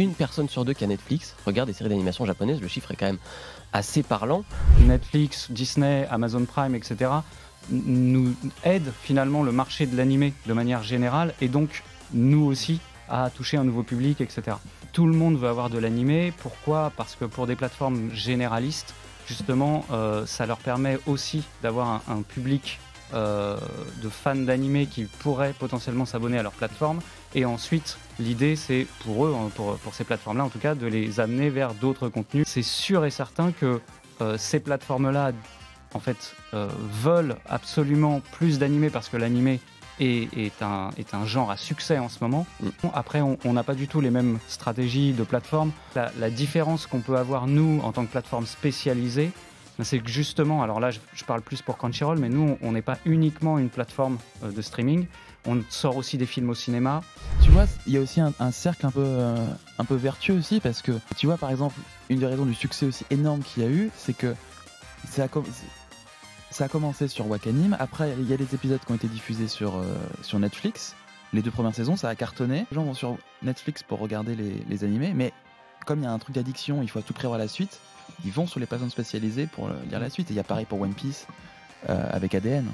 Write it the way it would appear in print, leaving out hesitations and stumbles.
une personne sur deux qui a Netflix regarde des séries d'animation japonaises. Le chiffre est quand même assez parlant. Netflix, Disney, Amazon Prime, etc. nous aident finalement le marché de l'animé de manière générale et donc nous aussi à toucher un nouveau public, etc. Tout le monde veut avoir de l'animé. Pourquoi ? Parce que pour des plateformes généralistes, justement, ça leur permet aussi d'avoir un public de fans d'animé qui pourraient potentiellement s'abonner à leur plateforme. Et ensuite, l'idée, c'est pour eux, pour ces plateformes-là en tout cas, de les amener vers d'autres contenus. C'est sûr et certain que ces plateformes-là, en fait, veulent absolument plus d'animé parce que l'animé est un genre à succès en ce moment. Après, on n'a pas du tout les mêmes stratégies de plateforme. La différence qu'on peut avoir, nous, en tant que plateforme spécialisée, c'est que justement, alors là, je parle plus pour Crunchyroll, mais nous, on n'est pas uniquement une plateforme de streaming. On sort aussi des films au cinéma. Tu vois, il y a aussi un cercle un peu vertueux aussi, parce que, tu vois, par exemple, une des raisons du succès aussi énorme qu'il y a eu, c'est que ça a commencé sur Wakanim. Après, il y a des épisodes qui ont été diffusés sur Netflix. Les 2 premières saisons, ça a cartonné. Les gens vont sur Netflix pour regarder les animés, mais comme il y a un truc d'addiction, il faut à tout prévoir la suite. Ils vont sur les plateformes spécialisées pour lire la suite. Et il y a pareil pour One Piece avec ADN.